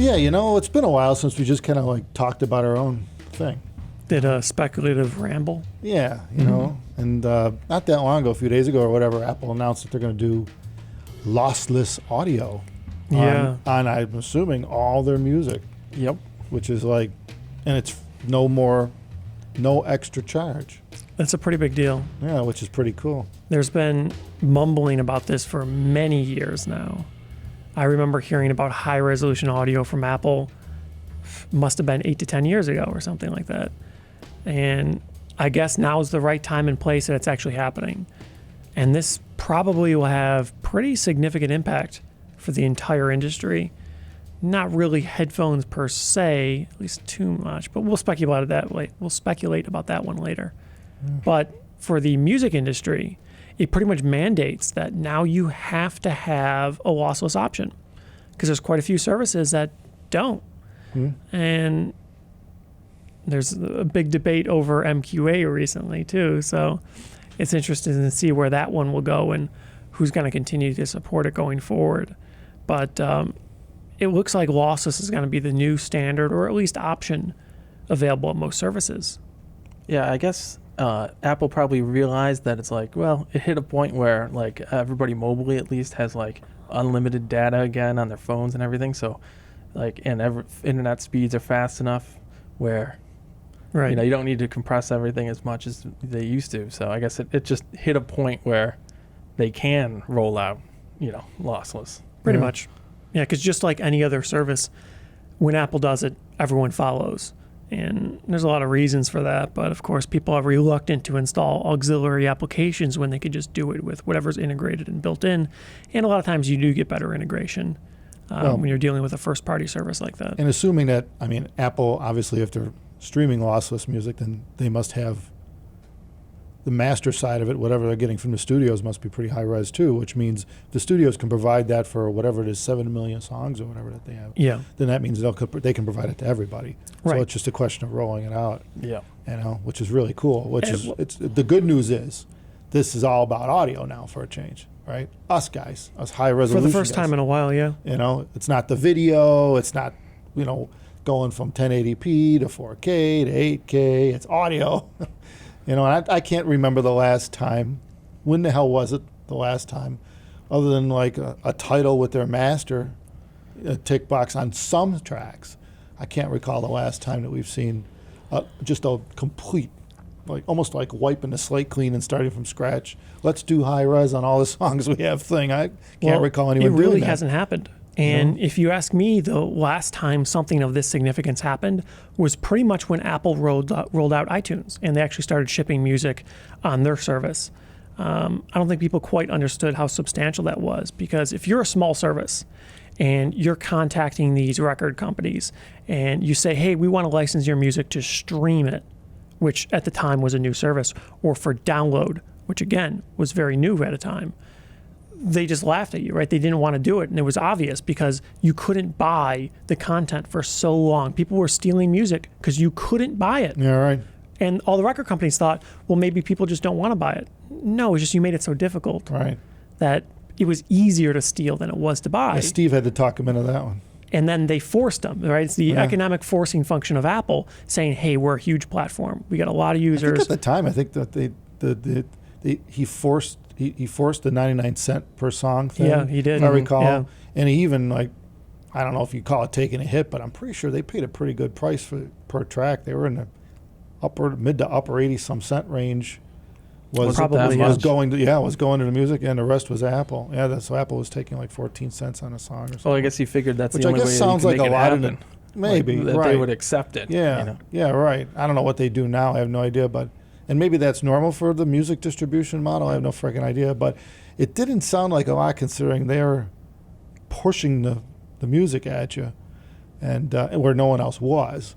yeah, it's been a while since we just kind of like talked about our own thing. Did a speculative ramble. Yeah, and not that long ago, a few days ago or whatever, Apple announced that they're going to do lossless audio. Yeah. On I'm assuming all their music. Yep. Which is like, and it's no extra charge. That's a pretty big deal. Yeah, which is pretty cool. There's been mumbling about this for many years now. I remember hearing about high-resolution audio from Apple, must have been 8 to 10 years ago or something like that. And I guess now's the right time and place that it's actually happening. And this probably will have pretty significant impact for the entire industry. Not really headphones per se, at least too much, but we'll speculate about that one later. But for the music industry, it pretty much mandates that now you have to have a lossless option, because there's quite a few services that don't. And there's a big debate over MQA recently too, so it's interesting to see where that one will go and who's going to continue to support it going forward. But it looks like lossless is going to be the new standard, or at least option, available at most services. Yeah, I guess Apple probably realized that it's like, well, it hit a point where like everybody mobilely at least has like unlimited data again on their phones and everything. So like, and internet speeds are fast enough where, right, you don't need to compress everything as much as they used to. So I guess it just hit a point where they can roll out, lossless. Pretty much. Yeah, because just like any other service, when Apple does it, everyone follows. And there's a lot of reasons for that, but of course people are reluctant to install auxiliary applications when they could just do it with whatever's integrated and built in. And a lot of times you do get better integration when you're dealing with a first-party service like that. And assuming that, Apple, obviously, if they're streaming lossless music, then they must have the master side of it, whatever they're getting from the studios must be pretty high-res too, which means the studios can provide that for whatever it is, 7 million songs or whatever that they have. Yeah. Then that means they can provide it to everybody. Right. So it's just a question of rolling it out. Yeah. Which is really cool. It's the good news is this is all about audio now for a change, right? Us guys, us high-resolution For the first guys. time in a while, yeah. It's not the video, it's not, going from 1080p to 4K to 8K, it's audio. And I can't remember the last time. When the hell was it the last time? Other than like a title with their master, a tick box on some tracks. I can't recall the last time that we've seen just a complete, like almost like wiping the slate clean and starting from scratch. Let's do high res on all the songs we have thing. I can't recall anyone doing that. It really hasn't happened. And if you ask me, the last time something of this significance happened was pretty much when Apple rolled out iTunes, and they actually started shipping music on their service. I don't think people quite understood how substantial that was, because if you're a small service and you're contacting these record companies and you say, hey, we want to license your music to stream it, which at the time was a new service, or for download, which again was very new at a time, they just laughed at you, right? They didn't want to do it. And it was obvious because you couldn't buy the content for so long. People were stealing music because you couldn't buy it. Yeah, right. And all the record companies thought, well, maybe people just don't want to buy it. No, it's just you made it so difficult that it was easier to steal than it was to buy. Yeah, Steve had to talk him into that one. And then they forced them, right? It's the economic forcing function of Apple saying, hey, we're a huge platform. We got a lot of users. I think at the time, that he forced the 99 cent per song thing. Yeah, he did. If I recall. Yeah. And he even, I don't know if you call it taking a hit, but I'm pretty sure they paid a pretty good price per track. They were in the mid to upper 80-some cent range. Was going to the music, and the rest was Apple. Yeah, so Apple was taking like 14 cents on a song or something. Well, I guess he figured that's Which the only I guess way sounds that you like can a make lot it happen. Maybe, that right. they would accept it. Yeah, yeah, right. I don't know what they do now. I have no idea, and maybe that's normal for the music distribution model. I have no freaking idea, but it didn't sound like a lot considering they're pushing the music at you, and where no one else was.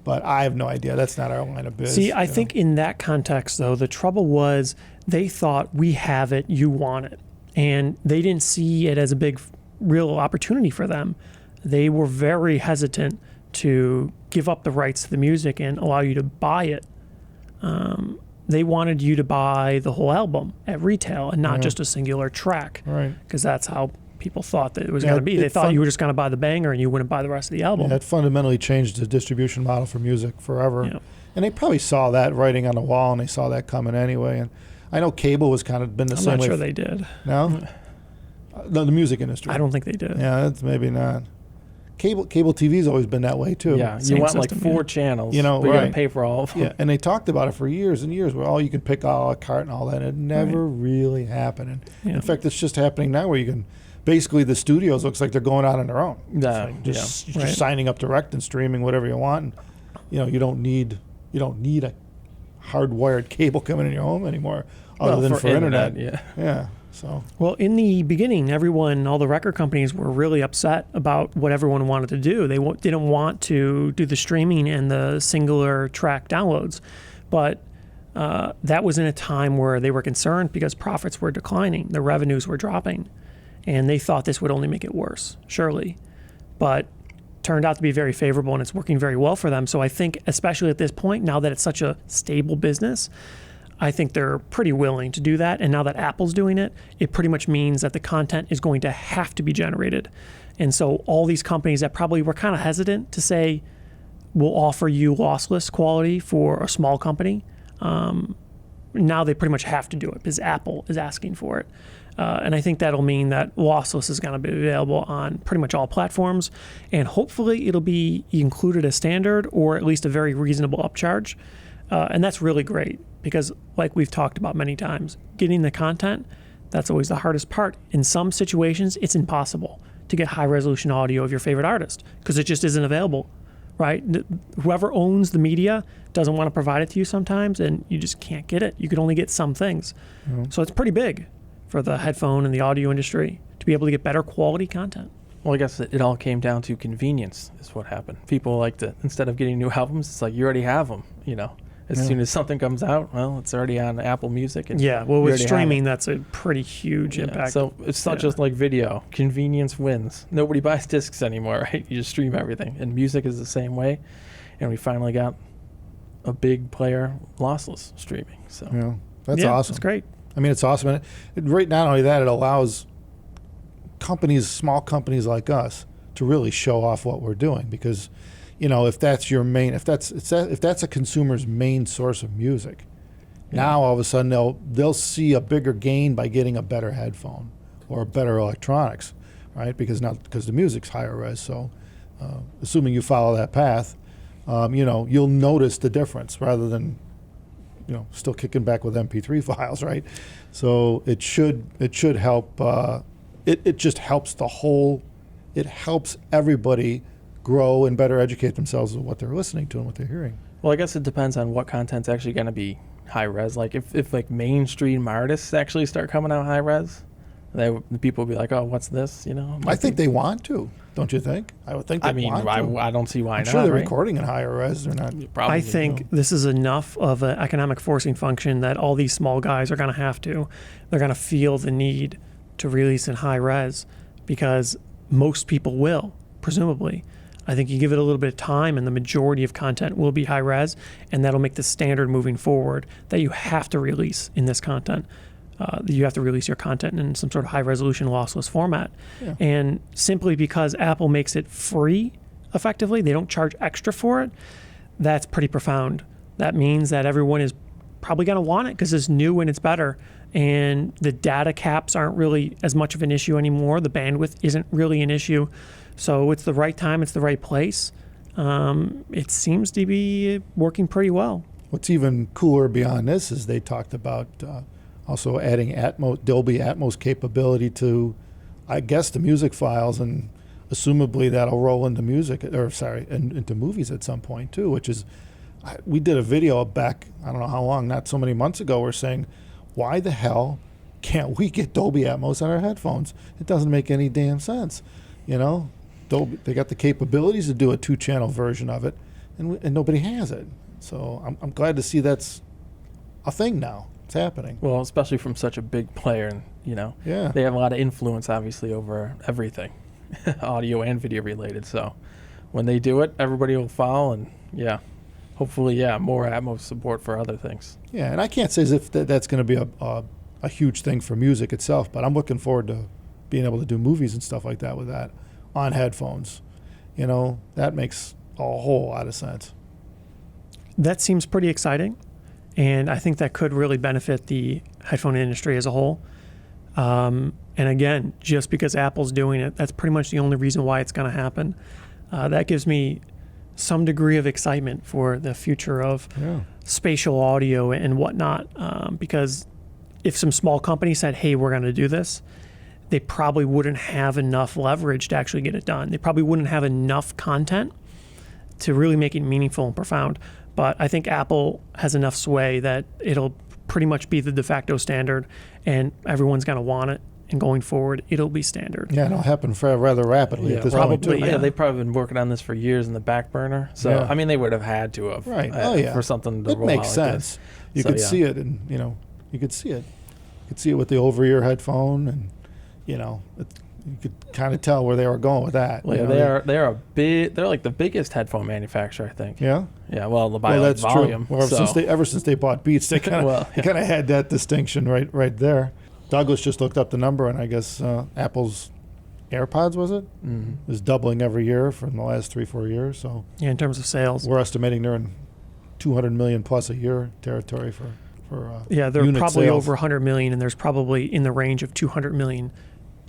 But I have no idea. That's not our line of business. See, I think in that context, though, the trouble was they thought, we have it, you want it. And they didn't see it as a big, real opportunity for them. They were very hesitant to give up the rights to the music and allow you to buy it. They wanted you to buy the whole album at retail and not just a singular track. Right. Because that's how people thought that it was Yeah, going to be. They it thought fun- you were just going to buy the banger and you wouldn't buy the rest of the album. That fundamentally changed the distribution model for music forever. Yeah. And they probably saw that writing on the wall, and they saw that coming anyway. And I know cable was kind of been the I'm same not way. sure they did. No? No, the music industry. I don't think they did. Yeah, that's maybe not. Cable TV's always been that way too. Yeah, you Same want system, like 4 yeah. channels, You know, but you're right. gonna pay for all of them. Yeah, and they talked about it for years and years, where you can pick a la carte and all that. It never really happened. And Yeah. in fact, it's just happening now, where you can basically the studios looks like they're going out on their own. Yeah, It's like just Right. signing up direct and streaming whatever you want. And, you don't need a hardwired cable coming in your home anymore, other Well, than for internet. Yeah. Yeah. So Well, in the beginning, all the record companies were really upset about what everyone wanted to do. They didn't want to do the streaming and the singular track downloads. But that was in a time where they were concerned because profits were declining, the revenues were dropping, and they thought this would only make it worse, surely. But turned out to be very favorable, and it's working very well for them. So I think, especially at this point, now that it's such a stable business, I think they're pretty willing to do that. And now that Apple's doing it, it pretty much means that the content is going to have to be generated. And so all these companies that probably were kind of hesitant to say, we'll offer you lossless quality for a small company, now they pretty much have to do it because Apple is asking for it. And I think that'll mean that lossless is going to be available on pretty much all platforms. And hopefully it'll be included as standard or at least a very reasonable upcharge. And that's really great because, like we've talked about many times, getting the content, that's always the hardest part. In some situations, it's impossible to get high-resolution audio of your favorite artist because it just isn't available, right? Whoever owns the media doesn't want to provide it to you sometimes, and you just can't get it. You can only get some things. So it's pretty big for the headphone and the audio industry to be able to get better quality content. Well, I guess it all came down to convenience is what happened. People like to, instead of getting new albums, it's like you already have them, As soon as something comes out, well, it's already on Apple Music. And Yeah, well, you with already have streaming, it. that's a pretty huge Yeah, impact. so it's not just like video. Convenience wins. Nobody buys discs anymore, right? You just stream everything. And music is the same way. And we finally got a big player, lossless streaming. So that's yeah, awesome. That's great. I mean, it's awesome. And right, not only that, it allows small companies like us, to really show off what we're doing. Because, if that's your main, if that's a consumer's main source of music, now all of a sudden they'll see a bigger gain by getting a better headphone or better electronics, right? Because the music's higher res. So, assuming you follow that path, you'll notice the difference rather than still kicking back with MP3 files, right? So it should help. It just helps it helps everybody grow and better educate themselves with what they're listening to and what they're hearing. Well, I guess it depends on what content's actually going to be high res. Like if like mainstream artists actually start coming out high res, the people will be like, oh, what's this? I think they want to. Don't you think? I would think. I don't see why I'm not. sure they're right? recording in higher res. They're not. Probably, I think this is enough of an economic forcing function that all these small guys are going to have to. They're going to feel the need to release in high res because most people will, presumably. I think you give it a little bit of time and the majority of content will be high res, and that'll make the standard moving forward that you have to release in this content. You have to release your content in some sort of high resolution lossless format. Yeah. And simply because Apple makes it free, effectively, they don't charge extra for it, that's pretty profound. That means that everyone is probably going to want it because it's new and it's better. And the data caps aren't really as much of an issue anymore. The bandwidth isn't really an issue. So it's the right time, it's the right place. It seems to be working pretty well. What's even cooler beyond this is they talked about also adding Dolby Atmos capability to, I guess, the music files, and assumably that'll roll into into movies at some point too. Which is, we did a video back, I don't know how long, not so many months ago. We're saying, why the hell can't we get Dolby Atmos on our headphones? It doesn't make any damn sense, Dolby, they got the capabilities to do a 2-channel version of it, and nobody has it. So I'm glad to see that's a thing now. It's happening. Well, especially from such a big player, and Yeah. they have a lot of influence, obviously, over everything, audio and video related. So when they do it, everybody will follow, and hopefully, more Atmos support for other things. Yeah, and I can't say as if that's going to be a huge thing for music itself, but I'm looking forward to being able to do movies and stuff like that with that on headphones. You know, that makes a whole lot of sense. That seems pretty exciting, and I think that could really benefit the headphone industry as a whole. And again, just because Apple's doing it, that's pretty much the only reason why it's going to happen. That gives me some degree of excitement for the future of spatial audio and whatnot, because if some small company said, hey, we're going to do this, they probably wouldn't have enough leverage to actually get it done. They probably wouldn't have enough content to really make it meaningful and profound. But I think Apple has enough sway that it'll pretty much be the de facto standard, and everyone's going to want it. And going forward, it'll be standard. Yeah, it'll happen rather rapidly at this point, too. Yeah, they've probably been working on this for years in the back burner. So, I mean, they would have had to have. Right. For something to it roll makes out sense. Like You could see it, and, you could see it. You could see it with the over-ear headphone, and, you could kind of tell where they were going with that. Well, they're like the biggest headphone manufacturer, I think. Yeah? Yeah, well, that's volume. True. Well, ever since they bought Beats, they kind of had that distinction right there. Douglas just looked up the number, and I guess Apple's AirPods, was it? Mm-hmm. Is doubling every year for the last 3-4 years. So in terms of sales, we're estimating they're in 200 million plus a year territory for they're probably sales. over 100 million, and there's probably in the range of 200 million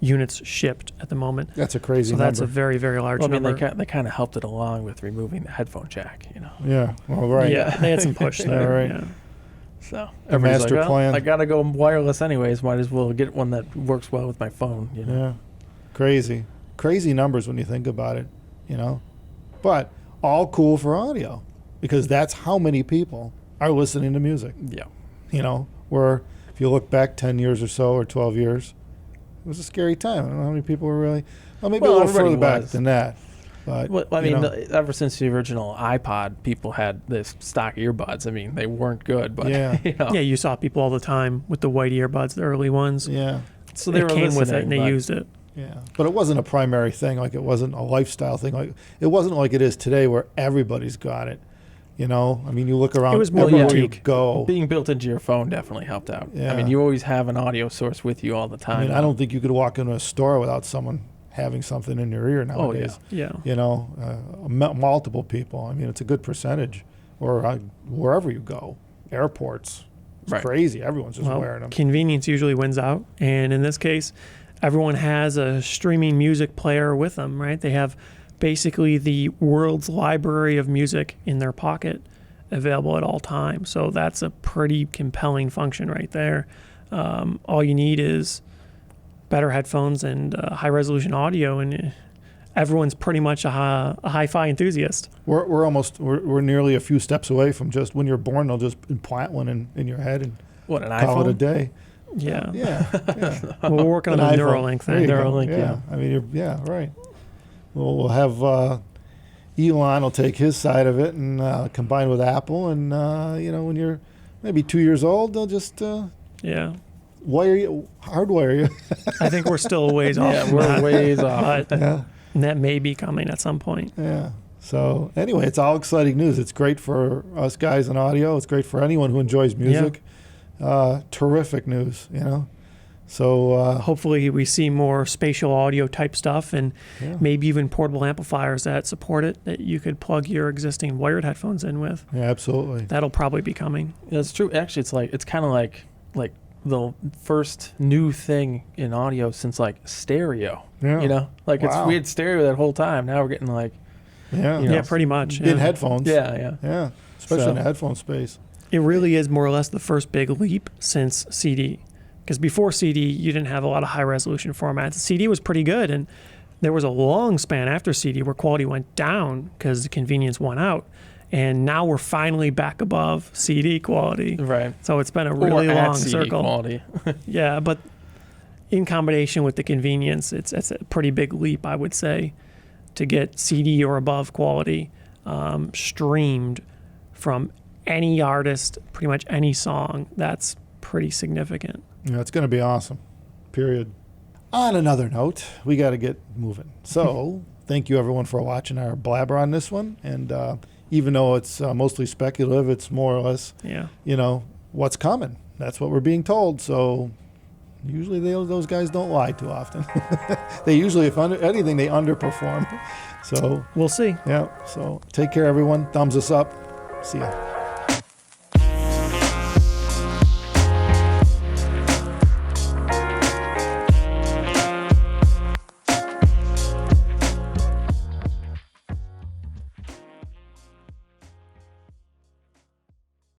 units shipped at the moment. That's a crazy number. That's a very, very large number. I mean, they kind of helped it along with removing the headphone jack, Yeah, well, right. Yeah, they had some push there. Right. Yeah. So the master plan. I gotta go wireless anyways. Might as well get one that works well with my phone. Yeah, crazy numbers when you think about it. But all cool for audio, because that's how many people are listening to music. Yeah. Where if you look back 10 years or so, or 12 years, it was a scary time. I don't know how many people were really. Well, maybe a little further back than that. But ever since the original iPod, people had this stock earbuds. I mean, they weren't good, but you saw people all the time with the white earbuds, the early ones. Yeah, so they came with it and they used it. Yeah, but it wasn't a primary thing. Like it wasn't a lifestyle thing. Like it wasn't like it is today, where everybody's got it. I mean, you look around. It was more everywhere you boutique. go. Being built into your phone definitely helped out. Yeah. I mean, you always have an audio source with you all the time. I mean, I don't think you could walk into a store without someone having something in your ear nowadays. Oh, yeah. Multiple people. I mean, it's a good percentage. Or wherever you go, airports. It's crazy. Everyone's just wearing them. Convenience usually wins out. And in this case, everyone has a streaming music player with them, right? They have basically the world's library of music in their pocket available at all times. So that's a pretty compelling function right there. All you need is better headphones and high-resolution audio, and everyone's pretty much a hi-fi enthusiast. We're nearly a few steps away from just when you're born, they'll just implant one in your head and an call iPhone? it a day. Yeah. Yeah. Well, we're working on the Neuralink thing. Neuralink, yeah. I mean, right. We'll have Elon will take his side of it and combine with Apple, and when you're maybe 2 years old, they'll just hardwire you. I think we're still a ways off. Yeah, we're ways off. But that may be coming at some point. Yeah. So anyway, it's all exciting news. It's great for us guys in audio. It's great for anyone who enjoys music. Terrific news, So hopefully we see more spatial audio type stuff, and maybe even portable amplifiers that support it, that you could plug your existing wired headphones in with. Yeah, absolutely. That'll probably be coming. That's true. Actually, it's kind of like the first new thing in audio since stereo. Yeah. We had stereo that whole time. Now we're getting pretty much. In headphones. Yeah. Especially in the headphone space. It really is more or less the first big leap since CD. Because before CD, you didn't have a lot of high-resolution formats. CD was pretty good, and there was a long span after CD where quality went down because the convenience won out. And now we're finally back above CD quality. Right. So it's been a really long CD circle. Quality. Yeah, but in combination with the convenience, it's a pretty big leap, I would say, to get CD or above quality streamed from any artist, pretty much any song. That's pretty significant. Yeah, it's going to be awesome. Period. On another note, we got to get moving. So thank you, everyone, for watching our blabber on this one. And even though it's mostly speculative, it's more or less, what's coming. That's what we're being told. So Usually those guys don't lie too often. They usually, if anything, they underperform. So We'll see. yeah. So take care, everyone. Thumbs us up. See ya.